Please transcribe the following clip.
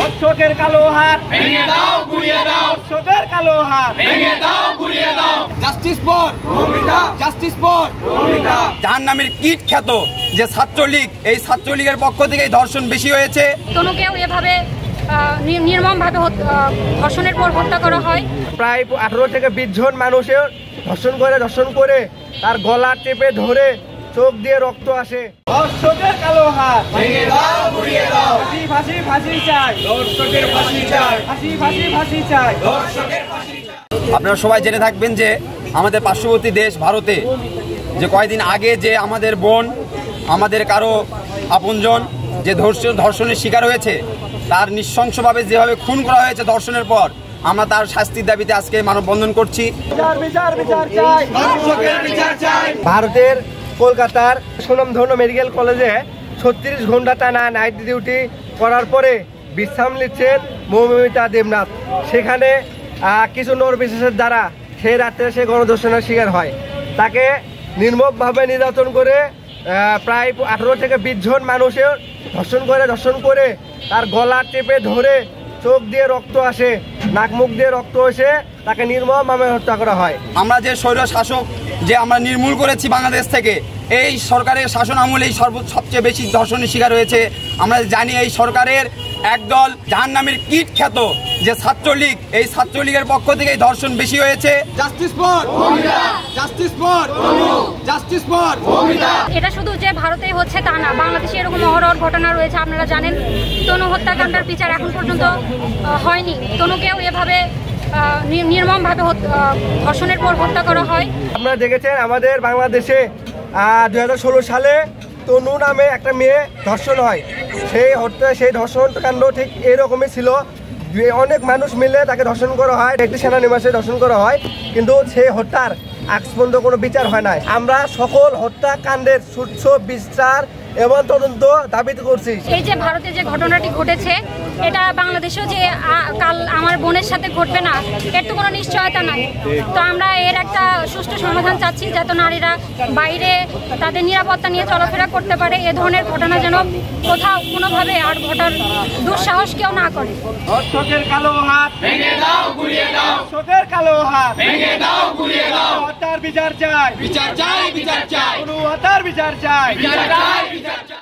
ধর্ষকের কালো হাত ভেঙে দাও, গুড়িয়ে দাও। ধর্ষকের কালো হাত ভেঙে দাও, গুড়িয়ে দাও। Justice for Moumita, justice for Moumita. জাহান্নামের কীট খ্যাত যে ছাত্রলীগ, এই ছাত্রলীগের পক্ষ থেকে ধর্ষণ বেশি হয়েছে। তনুকেও এভাবে নির্মমভাবে ধর্ষণের পর হত্যা করা হয়। প্রায় 18 থেকে 20 জন মানুষের ধর্ষণ করে তার গলা চেপে ধরে চোখ দিয়ে রক্ত আসে। ধর্ষকের কালো হাত ভেঙে দাও, গুড়িয়ে দাও। ফাঁসি ফাঁসি ফাঁসি চাই, ধর্ষকের ফাঁসি চাই। ফাঁসি ফাঁসি ফাঁসি চাই। ধর্ষকের ফাঁসি চাই। আপনারা সবাই জেনে থাকবেন যে আমাদের পার্শ্ববর্তী দেশ ভারতে যে কয়েকদিন আগে যে আমাদের বোন, আমাদের কারো আপনজন যে ধর্ষণের শিকার হয়েছে, তার নৃশংসভাবে যেভাবে খুন করা হয়েছে ধর্ষণের পর, আমরা তার শাস্তির দাবিতে আজকে মানববন্ধন করছি। বিচার বিচার চাই, ধর্ষকের বিচার চাই। ভারতের কলকাতার সুনামধন্য মেডিকেল কলেজে 36 ঘন্টা টানা নাইট ডিউটি করার পরে বিশ্রাম নিচ্ছেন মৌমিতা দেবনাথ। সেখানে কিছু নরবিশেষের দ্বারা সেই রাত্রে সে গণধর্ষণের শিকার হয়। তাকে নির্মমভাবে নির্যাতন করে প্রায় 18 থেকে 20 জন মানুষের ধর্ষণ করে তার গলা চেপে ধরে চোখ দিয়ে রক্ত আসে, নাক মুখ দিয়ে রক্ত এসে তাকে নির্মমভাবে হত্যা করা হয়। আমরা যে স্বৈর শাসক যে আমরা নির্মূল করেছি বাংলাদেশ থেকে, এই সরকারের শাসন আমলেই সবচেয়ে বেশি ধর্ষণের শিকার হয়েছে। আমরা জানি এই সরকারের একদল জাহান্নামের কীট খ্যাত যে ছাত্রলীগ, এই ছাত্রলীগের পক্ষ থেকে ধর্ষণ বেশি হয়েছে। Justice for Moumita, justice for Tanu, justice for Moumita. এটা শুধু যে ভারতেই হচ্ছে তা না, বাংলাদেশে এরকম অহরহ ঘটনা রয়েছে। আপনারা জানেন তনু হত্যাকাণ্ডের বিচার এখন পর্যন্ত হয়নি। তনুকেও এভাবে নির্মমভাবে ধর্ষণের পর হত্যা করা হয়। আপনারা দেখেছেন আমাদের বাংলাদেশে 2016 সালে তনু নামে একটা মেয়ে ধর্ষণ হয়। সেই ধর্ষণ কাণ্ড ঠিক এরকমই ছিল। অনেক মানুষ মিলে তাকে ধর্ষণ করা হয়, একটি সেনানিবাসে ধর্ষণ করা হয়, কিন্তু সেই হত্যার আজ পর্যন্ত কোনো বিচার হয় নাই। আমরা সকল হত্যাকাণ্ডের সুস্থ বিচার এবং তদন্ত দাবি করছি। এই যে ভারতে যে ঘটনাটি ঘটেছে, এটা বাংলাদেশেও যে কাল আমার বোনের সাথে ঘটবে না, এর তো কোনো নিশ্চয়তা নাই। তো আমরা এর একটা সুষ্ঠু সমাধান চাচ্ছি, যাতে নারীরা বাইরে তাদের নিরাপত্তা নিয়ে চলাফেরা করতে পারে। এ ধরনের ঘটনা যেন কোথাও কোনোভাবে আর ঘটার দুঃসাহস কেউ না করে। ধর্ষকের কালো হাত ভেঙে দাও, গুড়িয়ে দাও। ধর্ষকের কালো হাত ভেঙে দাও, গুড়িয়ে দাও। হত্যার বিচার চাই, বিচার চাই, বিচার চাই। হত্যার বিচার চাই। বিচার চাই, বিচার চাই।